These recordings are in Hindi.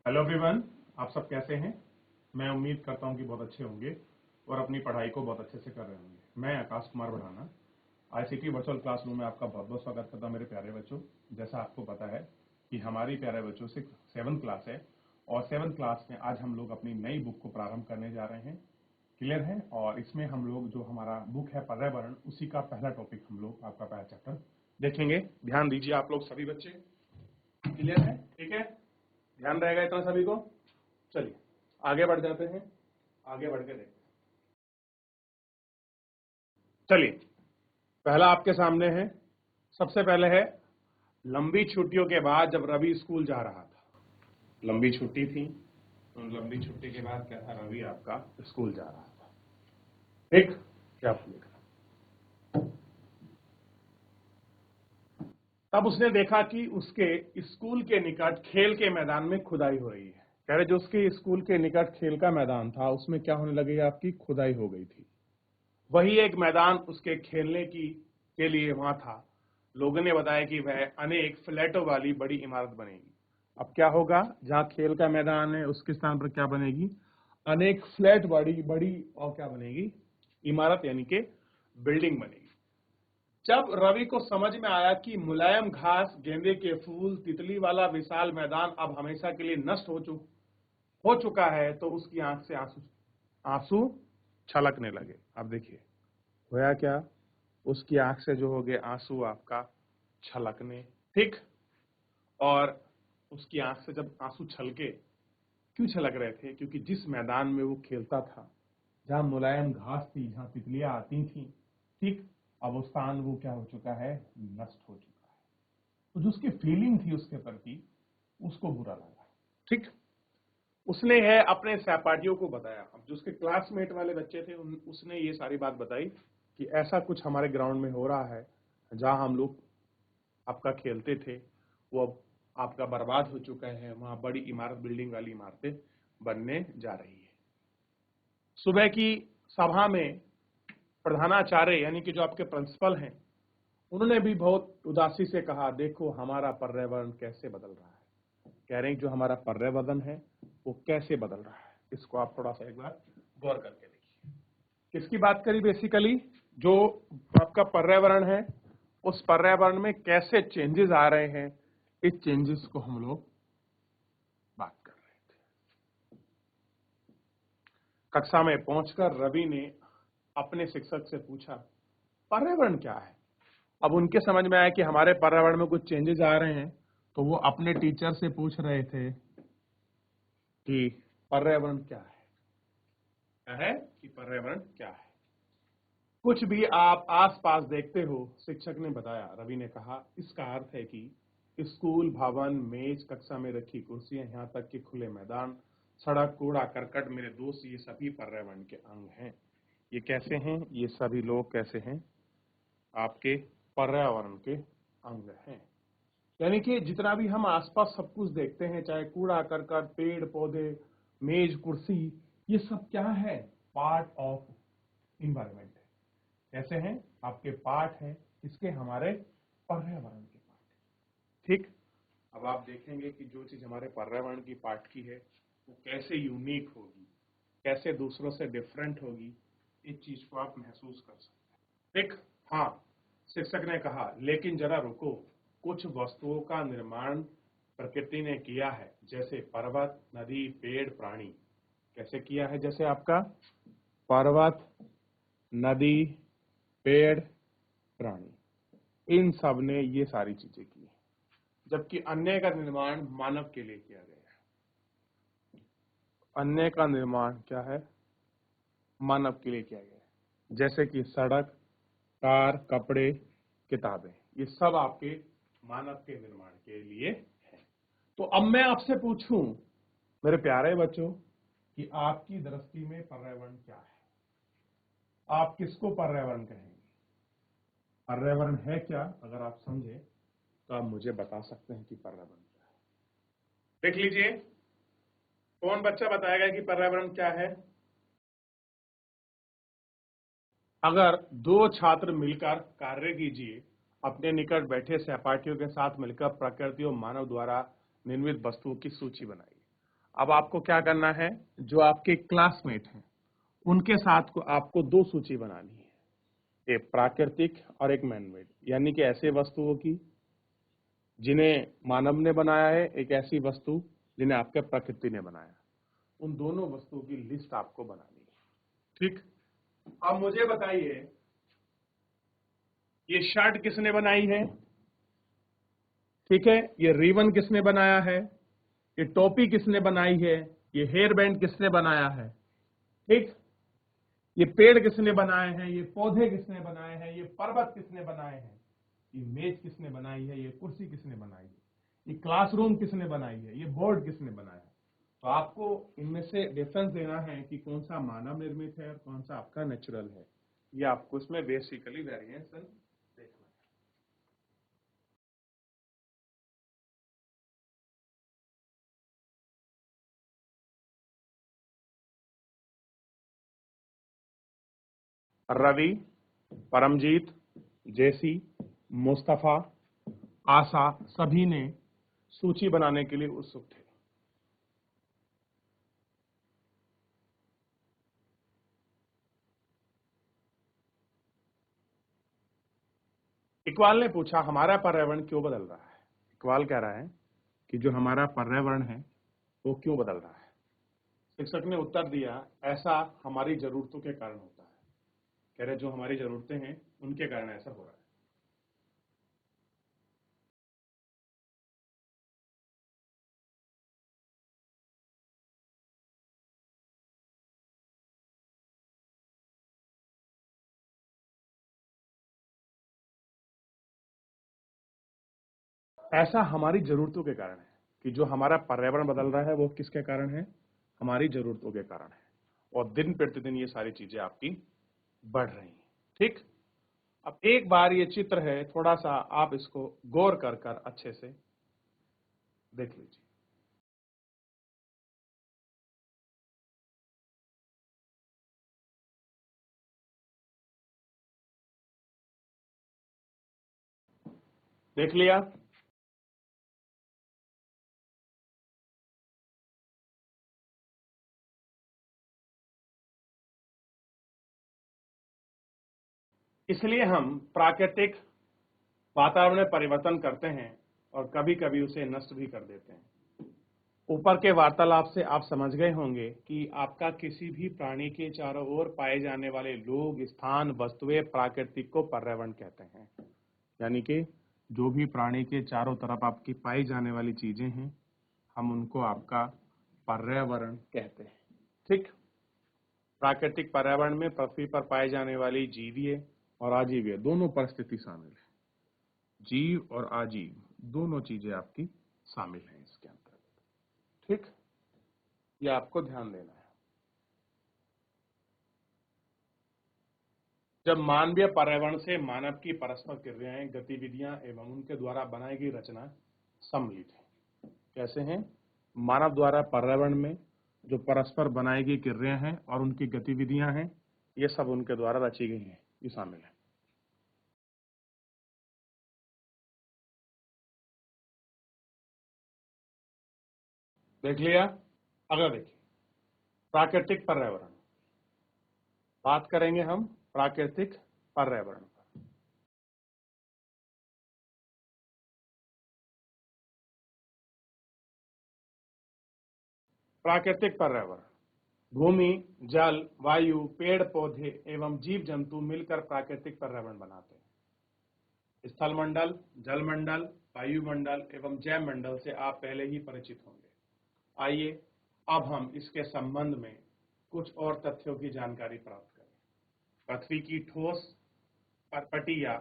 हेलो एवरीवन, आप सब कैसे हैं। मैं उम्मीद करता हूं कि बहुत अच्छे होंगे और अपनी पढ़ाई को बहुत अच्छे से कर रहे होंगे। मैं आकाश कुमार बढ़ाना आईसीटी वर्चुअल क्लासरूम में आपका बहुत बहुत स्वागत करता हूं मेरे प्यारे बच्चों। जैसा आपको पता है कि हमारी प्यारे बच्चों से 7th क्लास है और 7th क्लास में आज हम लोग अपनी नई बुक को प्रारंभ करने जा रहे हैं। क्लियर है। और इसमें हम लोग जो हमारा बुक है पर्यावरण, उसी का पहला टॉपिक हम लोग आपका पहला चैप्टर देखेंगे। ध्यान दीजिए आप लोग सभी बच्चे। क्लियर है? ठीक है, ध्यान रहेगा इतना सभी को। चलिए आगे बढ़ जाते हैं, आगे बढ़ के देखते हैं। चलिए, पहला आपके सामने है, सबसे पहले है लंबी छुट्टियों के बाद जब रवि स्कूल जा रहा था। लंबी छुट्टी थी, तो लंबी छुट्टी के बाद क्या था, रवि आपका स्कूल जा रहा था। ठीक, क्या आप लिखना। तब उसने देखा कि उसके स्कूल के निकट खेल के मैदान में खुदाई हो रही है। कह रहे जो उसके स्कूल के निकट खेल का मैदान था उसमें क्या होने लगी, आपकी खुदाई हो गई थी। वही एक मैदान उसके खेलने की के लिए वहां था। लोगों ने बताया कि वह अनेक फ्लैटों वाली बड़ी इमारत बनेगी। अब क्या होगा, जहां खेल का मैदान है उसके स्थान पर क्या बनेगी, अनेक फ्लैट बड़ी बड़ी और क्या बनेगी, इमारत यानी कि बिल्डिंग बनेगी। जब रवि को समझ में आया कि मुलायम घास, गेंदे के फूल, तितली वाला विशाल मैदान अब हमेशा के लिए नष्ट हो चुका है, तो उसकी आंख से आंसू आंसू छलकने लगे। अब देखिए होया क्या, उसकी आंख से जो हो गए आंसू आपका छलकने। ठीक, और उसकी आंख से जब आंसू छलके, क्यों छलक रहे थे, क्योंकि जिस मैदान में वो खेलता था, जहां मुलायम घास थी, जहां तितलियां आती थी, ठीक, अब वो स्थान वो क्या हो चुका है, नष्ट हो चुका है। तो जो उसकी फीलिंग थी उसके प्रति, उसको बुरा लगा। ठीक, उसने है अपने सहपाठियों को बताया। अब जो उसके क्लासमेट वाले बच्चे थे उसने ये सारी बात बताई कि ऐसा कुछ हमारे ग्राउंड में हो रहा है, जहां हम लोग आपका खेलते थे वो अब आपका बर्बाद हो चुका है। वहां बड़ी इमारत, बिल्डिंग वाली इमारतें बनने जा रही है। सुबह की सभा में प्रधानाचार्य यानी कि जो आपके प्रिंसिपल हैं, उन्होंने भी बहुत उदासी से कहा, देखो हमारा पर्यावरण कैसे बदल रहा है। कह रहे हैं जो हमारा पर्यावरण है वो कैसे बदल रहा है। इसको आप थोड़ा सा एक बार गौर करके देखिए। किसकी बात करी, बेसिकली जो आपका पर्यावरण है, उस पर्यावरण में कैसे चेंजेस आ रहे हैं, इस चेंजेस को हम लोग बात कर रहे थे। कक्षा में पहुंचकर रवि ने अपने शिक्षक से पूछा, पर्यावरण क्या है। अब उनके समझ में आया कि हमारे पर्यावरण में कुछ चेंजेस आ रहे हैं, तो वो अपने टीचर से पूछ रहे थे कि पर्यावरण क्या है कि पर्यावरण क्या है। कुछ भी आप आसपास देखते हो, शिक्षक ने बताया। रवि ने कहा, इसका अर्थ है कि स्कूल, भवन, मेज, कक्षा में रखी कुर्सियां, यहां तक कि खुले मैदान, सड़क, कूड़ा करकट, मेरे दोस्त, ये सभी पर्यावरण के अंग हैं। ये कैसे हैं, ये सभी लोग कैसे हैं, आपके पर्यावरण के अंग हैं। यानी कि जितना भी हम आसपास सब कुछ देखते हैं, चाहे कूड़ा करकट, पेड़ पौधे, मेज, कुर्सी, ये सब क्या है, पार्ट ऑफ इन्वायरमेंट है। कैसे हैं, आपके पार्ट हैं, इसके हमारे पर्यावरण के पार्ट। ठीक, अब आप देखेंगे कि जो चीज हमारे पर्यावरण की पार्ट की है वो कैसे यूनिक होगी, कैसे दूसरों से डिफरेंट होगी, इस चीज को आप महसूस कर सकते हैं। ठीक, हाँ, शिक्षक ने कहा, लेकिन जरा रुको, कुछ वस्तुओं का निर्माण प्रकृति ने किया है, जैसे पर्वत, नदी, पेड़, प्राणी। कैसे किया है, जैसे आपका पर्वत, नदी, पेड़, प्राणी, इन सब ने ये सारी चीजें की है। जबकि अन्य का निर्माण मानव के लिए किया गया है। अन्य का निर्माण क्या है, मानव के लिए किया गया है। जैसे कि सड़क, कार, कपड़े, किताबें, ये सब आपके मानव के निर्माण के लिए है। तो अब मैं आपसे पूछूं मेरे प्यारे बच्चों कि आपकी दृष्टि में पर्यावरण क्या है, आप किसको पर्यावरण कहेंगे, पर्यावरण है क्या। अगर आप समझे तो आप मुझे बता सकते हैं कि पर्यावरण क्या है। देख लीजिए, कौन बच्चा बताएगा कि पर्यावरण क्या है। अगर दो छात्र मिलकर कार्य कीजिए, अपने निकट बैठे सहपाठियों के साथ मिलकर प्रकृति और मानव द्वारा निर्मित वस्तुओं की सूची बनाइए। अब आपको क्या करना है, जो आपके क्लासमेट हैं उनके साथ को आपको दो सूची बनानी है, एक प्राकृतिक और एक मैनमेड, यानी कि ऐसे वस्तुओं की जिन्हें मानव ने बनाया है, एक ऐसी वस्तु जिन्हें आपके प्रकृति ने बनाया। उन दोनों वस्तुओं की लिस्ट आपको बनानी है। ठीक, अब मुझे बताइए ये शर्ट किसने बनाई है? ठीक है, ये रिबन किसने बनाया है? ये टोपी किसने बनाई है? ये हेयर बैंड किसने बनाया है? ठीक, ये पेड़ किसने बनाए हैं? ये पौधे किसने बनाए हैं? ये पर्वत किसने बनाए हैं? ये मेज किसने बनाई है? ये कुर्सी किसने बनाई है? ये क्लासरूम किसने बनाई है? ये बोर्ड किसने बनाया है? तो आपको इनमें से डिफरेंस देना है कि कौन सा मानव निर्मित है और कौन सा आपका नेचुरल है। ये आपको इसमें बेसिकली वेरिएशन देखना है। रवि, परमजीत, जेसी, मुस्तफा, आशा सभी ने सूची बनाने के लिए उत्सुक थे। इकबाल ने पूछा हमारा पर्यावरण क्यों बदल रहा है? इकबाल कह रहा है कि जो हमारा पर्यावरण है वो क्यों बदल रहा है? शिक्षक ने उत्तर दिया ऐसा हमारी जरूरतों के कारण होता है। कह रहे जो हमारी जरूरतें हैं उनके कारण ऐसा हो रहा है। ऐसा हमारी जरूरतों के कारण है कि जो हमारा पर्यावरण बदल रहा है वो किसके कारण है? हमारी जरूरतों के कारण है। और दिन प्रतिदिन ये सारी चीजें आपकी बढ़ रही हैं। ठीक, अब एक बार ये चित्र है, थोड़ा सा आप इसको गौर कर कर अच्छे से देख लीजिए। देख लिया? इसलिए हम प्राकृतिक वातावरण में परिवर्तन करते हैं और कभी कभी उसे नष्ट भी कर देते हैं। ऊपर के वार्तालाप से आप समझ गए होंगे कि आपका किसी भी प्राणी के चारों ओर पाए जाने वाले लोग, स्थान, वस्तुएं प्राकृतिक को पर्यावरण कहते हैं। यानी कि जो भी प्राणी के चारों तरफ आपकी पाई जाने वाली चीजें हैं हम उनको आपका पर्यावरण कहते हैं। ठीक, प्राकृतिक पर्यावरण में पृथ्वी पर पाए जाने वाली जीवीय और आजीवीय दोनों परिस्थिति शामिल है। जीव और आजीव दोनों चीजें आपकी शामिल हैं इसके अंतर्गत। ठीक, ये आपको ध्यान देना है। जब मानवीय पर्यावरण से मानव की परस्पर क्रियाएं, गतिविधियां एवं उनके द्वारा बनाई गई रचना सम्मिलित है। कैसे हैं? मानव द्वारा पर्यावरण में जो परस्पर बनाई गई क्रियाएं हैं और उनकी गतिविधियां हैं, ये सब उनके द्वारा रची गई हैं, ये शामिल है। देख लिया? अगला देखिए, प्राकृतिक पर्यावरण। बात करेंगे हम प्राकृतिक पर्यावरण पर। प्राकृतिक पर्यावरण भूमि, जल, वायु, पेड़ पौधे एवं जीव जंतु मिलकर प्राकृतिक पर्यावरण बनाते हैं। स्थलमंडल, जलमंडल, वायुमंडल एवं जैवमंडल से आप पहले ही परिचित होंगे। आइए अब हम इसके संबंध में कुछ और तथ्यों की जानकारी प्राप्त करें। पृथ्वी की ठोस परपटी या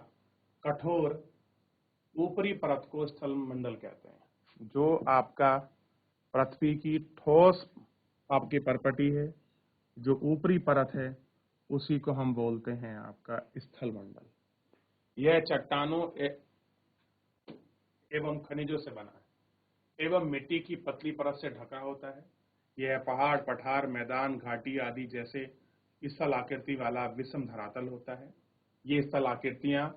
कठोर ऊपरी परत को स्थलमंडल कहते हैं। जो आपका पृथ्वी की ठोस आपकी परपटी है, जो ऊपरी परत है, उसी को हम बोलते हैं आपका स्थलमंडल। यह चट्टानों एवं खनिजों से बना है एवं मिट्टी की पतली परत से ढका होता है। यह पहाड़, पठार, मैदान, घाटी आदि जैसे स्थल आकृति वाला विषम धरातल होता है। ये स्थल आकृतियां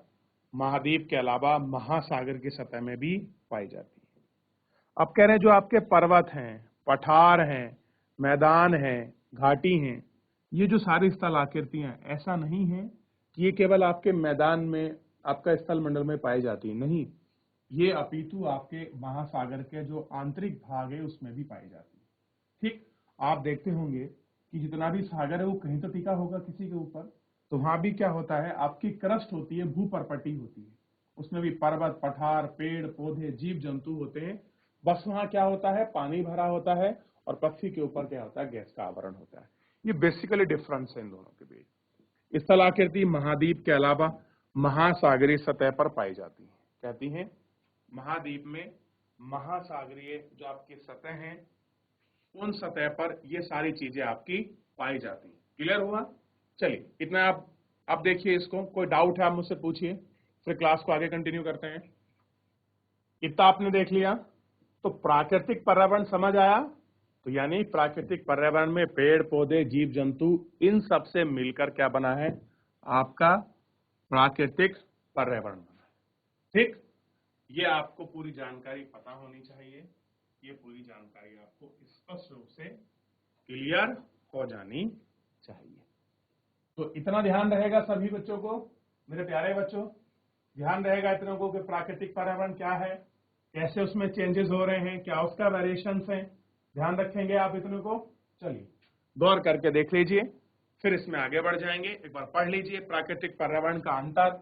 महाद्वीप के अलावा महासागर की सतह में भी पाई जाती है। अब कह रहे हैं जो आपके पर्वत हैं, पठार हैं, मैदान हैं, घाटी हैं, ये जो सारी स्थल आकृतियां, ऐसा नहीं है कि ये केवल आपके मैदान में, आपका स्थल मंडल में पाई जाती है, नहीं, ये अपितु आपके महासागर के जो आंतरिक भाग है उसमें भी पाई जाती है। ठीक, आप देखते होंगे कि जितना भी सागर है वो कहीं तो टिका होगा किसी के ऊपर, तो वहां भी क्या होता है, आपकी क्रस्ट होती है, भूपर्पटी होती है, उसमें भी पर्वत, पठार, पेड़ पौधे, जीव जंतु होते हैं। बस वहां क्या होता है, पानी भरा होता है और पृथ्वी के ऊपर क्या होता है, गैस का आवरण होता है। ये बेसिकली डिफरेंस है इन दोनों के बीच। स्थलाकृति महाद्वीप के अलावा महासागरीय सतह पर पाई जाती है। कहती हैं महाद्वीप में महासागरीय जो आपकी सतह है, उन सतह पर ये सारी चीजें आपकी पाई जाती हैं। क्लियर हुआ? चलिए, इतना आप अब देखिए इसको, कोई डाउट है आप मुझसे पूछिए, फिर क्लास को आगे कंटिन्यू करते हैं। इतना आपने देख लिया, तो प्राकृतिक पर्यावरण समझ आया, तो यानी प्राकृतिक पर्यावरण में पेड़ पौधे, जीव जंतु, इन सब से मिलकर क्या बना है, आपका प्राकृतिक पर्यावरण बना है। ठीक, ये आपको पूरी जानकारी पता होनी चाहिए, ये पूरी जानकारी आपको स्पष्ट रूप से क्लियर हो जानी चाहिए। तो इतना ध्यान रहेगा सभी बच्चों को, मेरे प्यारे बच्चों, ध्यान रहेगा इतनों को कि प्राकृतिक पर्यावरण क्या है, कैसे उसमें चेंजेस हो रहे हैं, क्या उसका वेरिएशंस है, ध्यान रखेंगे आप इतनों को। चलिए गौर करके देख लीजिए, फिर इसमें आगे बढ़ जाएंगे। एक बार पढ़ लीजिए प्राकृतिक पर्यावरण का अंतर,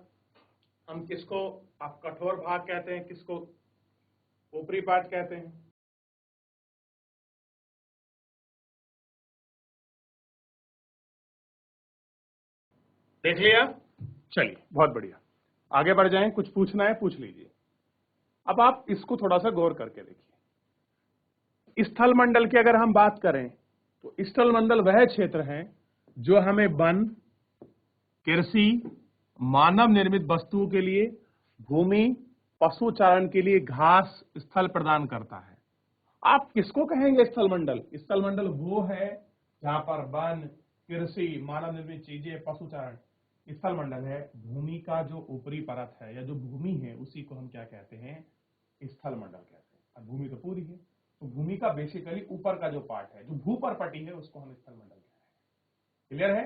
हम किसको आप कठोर भाग कहते हैं, किसको ऊपरी पार्ट कहते हैं। देख लिया? चलिए बहुत बढ़िया, आगे बढ़ जाएं। कुछ पूछना है पूछ लीजिए। अब आप इसको थोड़ा सा गौर करके देखिए। स्थल मंडल की अगर हम बात करें तो स्थल मंडल वह क्षेत्र है जो हमें वन, कृषि, मानव निर्मित वस्तुओं के लिए, भूमि, पशु चारण के लिए घास स्थल प्रदान करता है। आप किसको कहेंगे स्थल मंडल? स्थल मंडल वो है जहां पर वन, कृषि, मानव निर्मित चीजें, पशु चारण। स्थल मंडल है भूमि का जो ऊपरी परत है या जो भूमि है, उसी को हम क्या कहते हैं, स्थल मंडल कहते हैं। और भूमि तो पूरी है, तो भूमि का बेसिकली ऊपर का जो पार्ट है, जो भूपरपटी है, उसको हम स्थल मंडल कहते हैं। क्लियर है?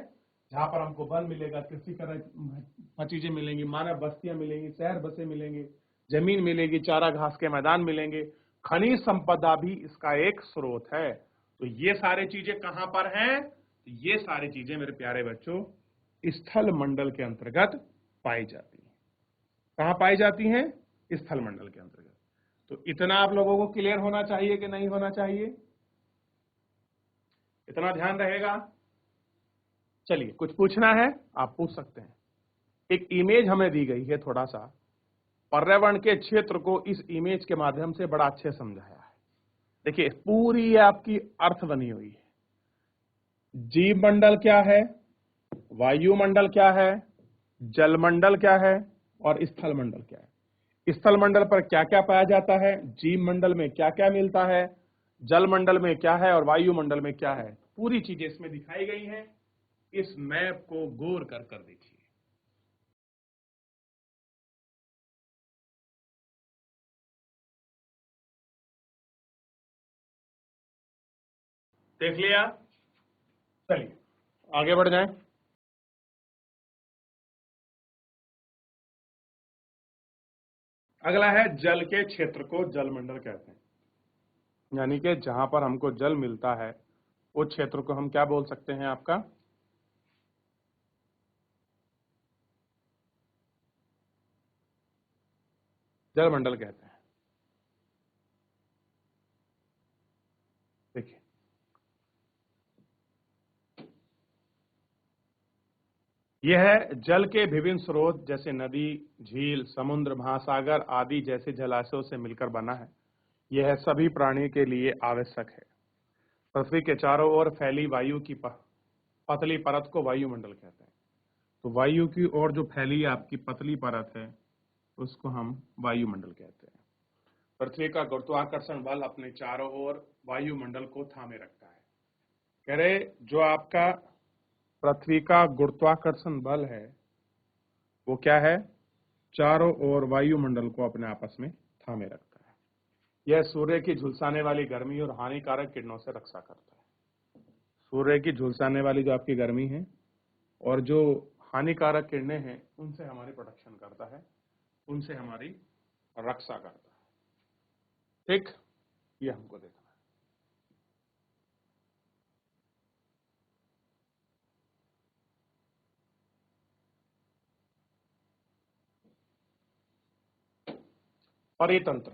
जहां पर हमको वन मिलेगा, कृषि कर चीजें मिलेंगी, मानव बस्तियां मिलेंगी, शहर बसे मिलेंगे, जमीन मिलेगी, चारा घास के मैदान मिलेंगे, खनिज संपदा भी इसका एक स्रोत है। तो ये सारी चीजें कहां पर हैं? तो ये सारी चीजें मेरे प्यारे बच्चों स्थल मंडल के अंतर्गत पाई जाती हैं। कहां पाई जाती हैं? स्थल मंडल के अंतर्गत। तो इतना आप लोगों को क्लियर होना चाहिए कि नहीं होना चाहिए? इतना ध्यान रहेगा? चलिए, कुछ पूछना है आप पूछ सकते हैं। एक इमेज हमें दी गई है, थोड़ा सा पर्यावरण के क्षेत्र को इस इमेज के माध्यम से बड़ा अच्छे समझाया है। देखिए पूरी आपकी अर्थ बनी हुई है। जीव मंडल क्या है, वायुमंडल क्या है, जलमंडल क्या है और स्थल मंडल क्या है। स्थल मंडल पर क्या क्या पाया जाता है, जीव मंडल में क्या क्या मिलता है, जल मंडल में क्या है और वायुमंडल में क्या है, पूरी चीजें इसमें दिखाई गई हैं। इस मैप को गौर कर कर देखिए। देख लिया? चलिए आगे बढ़ जाएं। अगला है जल के क्षेत्र को जलमंडल कहते हैं, यानी कि जहां पर हमको जल मिलता है उस क्षेत्र को हम क्या बोल सकते हैं, आपका जलमंडल कहते हैं। देखिए यह है जल के विभिन्न स्रोत जैसे नदी, झील, समुद्र, महासागर आदि जैसे जलाशयों से मिलकर बना है। यह सभी प्राणी के लिए आवश्यक है। पृथ्वी के चारों ओर फैली वायु की पतली परत को वायुमंडल कहते हैं। तो वायु की ओर जो फैली आपकी पतली परत है उसको हम वायुमंडल कहते हैं। पृथ्वी का गुरुत्वाकर्षण बल अपने चारों ओर वायुमंडल को थामे रखता है। कह रहे जो आपका पृथ्वी का गुरुत्वाकर्षण बल है वो क्या है, चारों ओर वायुमंडल को अपने आपस में थामे रखता है। यह सूर्य की झुलसाने वाली गर्मी और हानिकारक किरणों से रक्षा करता है। सूर्य की झुलसाने वाली जो आपकी गर्मी है और जो हानिकारक किरणें हैं उनसे हमारी प्रोटेक्शन करता है, उनसे हमारी रक्षा करता है। ठीक, ये हमको देखना है। परितंत्र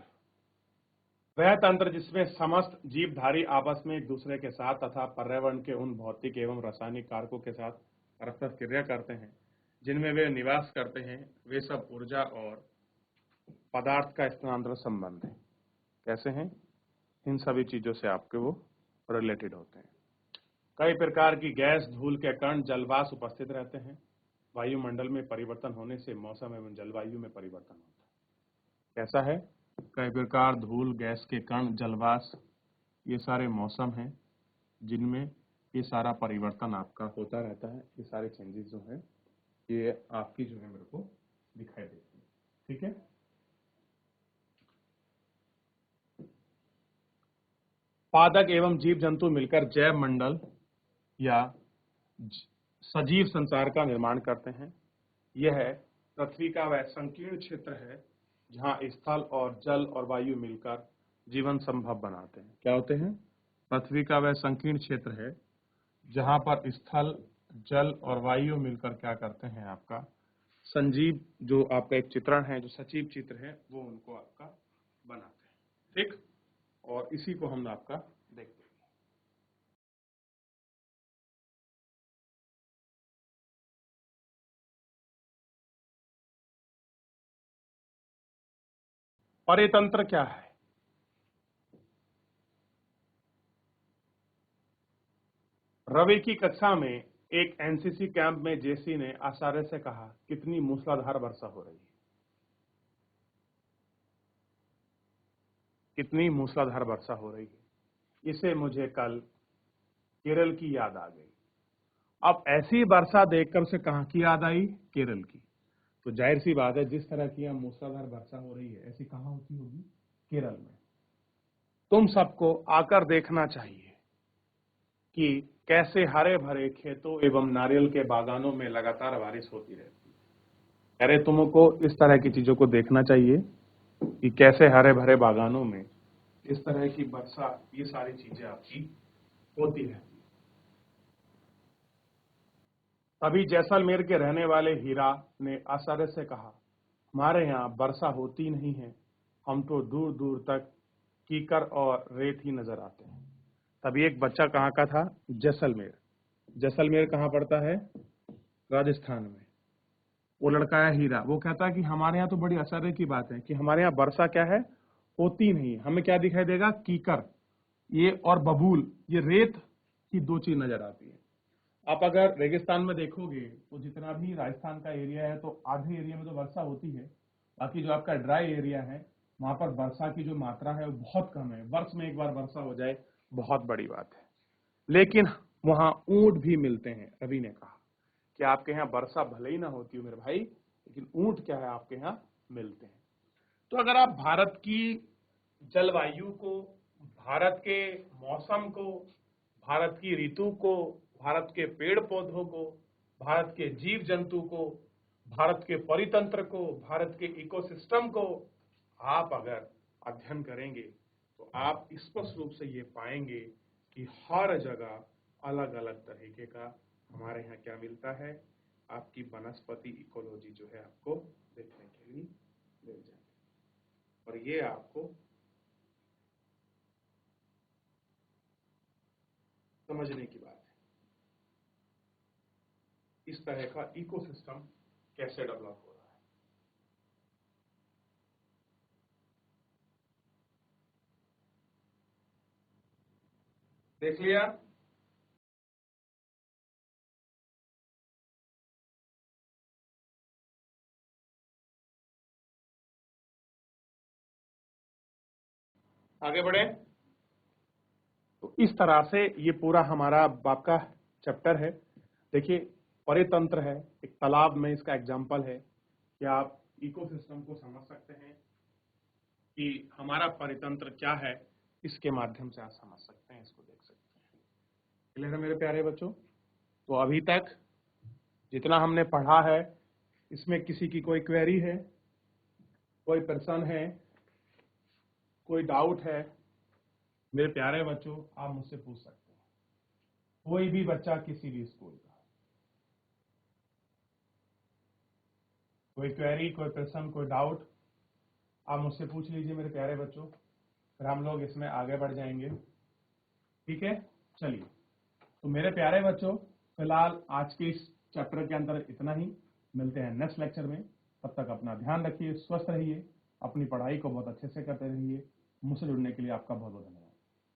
वह तंत्र जिसमें समस्त जीवधारी आपस में एक दूसरे के साथ तथा पर्यावरण के उन भौतिक एवं रासायनिक कारकों के साथ परस्पर क्रिया करते हैं जिनमें वे निवास करते हैं। वे सब ऊर्जा और पदार्थ का स्थानांतरण संबंध है। कैसे हैं? इन सभी चीजों से आपके वो रिलेटेड होते हैं। कई प्रकार की गैस, धूल के कण, जलवाष्प उपस्थित रहते हैं। वायुमंडल में परिवर्तन होने से मौसम एवं जलवायु में परिवर्तन होता है। कैसा है? कई प्रकार धूल, गैस के कण, जलवाष्प, ये सारे मौसम हैं जिनमें ये सारा परिवर्तन आपका होता रहता है। ये सारे चेंजेस जो है ये आपकी जो है मेरे को दिखाई देती है। ठीक है, पादप एवं जीव जंतु मिलकर जैव मंडल या सजीव संसार का निर्माण करते हैं। यह पृथ्वी का वह संकीर्ण क्षेत्र है जहां स्थल और जल और वायु मिलकर जीवन संभव बनाते हैं। क्या होते हैं? पृथ्वी का वह संकीर्ण क्षेत्र है जहां पर स्थल, जल और वायु मिलकर क्या करते हैं? आपका संजीव जो आपका एक चित्रण है, जो सजीव चित्र है, वो उनको आपका बनाते हैं। ठीक, और इसी को हम आपका देखते हैं। परितंत्र क्या है? रवि की कक्षा में एक एनसीसी कैंप में जेसी ने आचार्य से कहा, कितनी मूसलाधार वर्षा हो रही है, कितनी मूसलाधार वर्षा हो रही है। इसे मुझे कल केरल की याद आ गई। अब ऐसी वर्षा देखकर उसे कहां की याद आई? केरल की। तो जाहिर सी बात है, जिस तरह की यहाँ मूसलाधार वर्षा हो रही है ऐसी कहां होती होगी? केरल में। तुम सबको आकर देखना चाहिए कि कैसे हरे भरे खेतों एवं नारियल के बागानों में लगातार बारिश होती रहती है। अरे तुमको इस तरह की चीजों को देखना चाहिए कि कैसे हरे भरे बागानों में इस तरह की वर्षा, ये सारी चीजें आपकी होती रहती है। तभी जैसलमेर के रहने वाले हीरा ने आचार्य से कहा, हमारे यहाँ वर्षा होती नहीं है, हम तो दूर दूर तक कीकर और रेत ही नजर आते हैं। तभी एक बच्चा कहाँ का था? जैसलमेर। जैसलमेर कहाँ पड़ता है? राजस्थान में। वो लड़का है हीरा, वो कहता है कि हमारे यहाँ तो बड़ी आश्चर्य की बात है कि हमारे यहाँ वर्षा क्या है? होती नहीं। हमें क्या दिखाई देगा? कीकर ये और बबूल, ये रेत की दो चीज नजर आती है। आप अगर रेगिस्तान में देखोगे तो जितना भी राजस्थान का एरिया है तो आधे एरिया में तो वर्षा होती है, बाकी जो आपका ड्राई एरिया है वहां पर वर्षा की जो मात्रा है वो बहुत कम है। वर्ष में एक बार वर्षा हो जाए बहुत बड़ी बात है। लेकिन वहां ऊंट भी मिलते हैं। रवि ने कहा कि आपके यहाँ वर्षा भले ही ना होती हो मेरे भाई, लेकिन ऊंट क्या है आपके यहाँ मिलते हैं। तो अगर आप भारत की जलवायु को, भारत के मौसम को, भारत की ऋतु को, भारत के पेड़ पौधों को, भारत के जीव जंतु को, भारत के परितंत्र को, भारत के इकोसिस्टम को आप अगर अध्ययन करेंगे तो आप स्पष्ट रूप से ये पाएंगे कि हर जगह अलग अलग तरीके का हमारे यहाँ क्या मिलता है? आपकी वनस्पति इकोलॉजी जो है आपको देखने के लिए मिल जाएगी। और ये आपको समझने की बात है, इस तरह का इकोसिस्टम कैसे डेवलप हो रहा है। देख लिया? आगे बढ़े। तो इस तरह से ये पूरा हमारा आपका चैप्टर है। देखिए, परितंत्र है, एक तालाब में इसका एग्जाम्पल है कि आप इकोसिस्टम को समझ सकते हैं। कि हमारा परितंत्र क्या है, इसके माध्यम से आप समझ सकते हैं, इसको देख सकते हैं। क्लियर है मेरे प्यारे बच्चों? तो अभी तक जितना हमने पढ़ा है, इसमें किसी की कोई क्वेरी है, कोई प्रश्न है, कोई डाउट है, मेरे प्यारे बच्चों आप मुझसे पूछ सकते हैं। कोई भी बच्चा किसी भी स्कूल का, कोई क्वेरी, कोई प्रश्न, कोई डाउट, आप मुझसे पूछ लीजिए मेरे प्यारे बच्चों, फिर हम लोग इसमें आगे बढ़ जाएंगे। ठीक है, चलिए। तो मेरे प्यारे बच्चों, फिलहाल आज के इस चैप्टर के अंदर इतना ही। मिलते हैं नेक्स्ट लेक्चर में। तब तक अपना ध्यान रखिए, स्वस्थ रहिए, अपनी पढ़ाई को बहुत अच्छे से करते रहिए। मुझसे जुड़ने के लिए आपका बहुत बहुत धन्यवाद।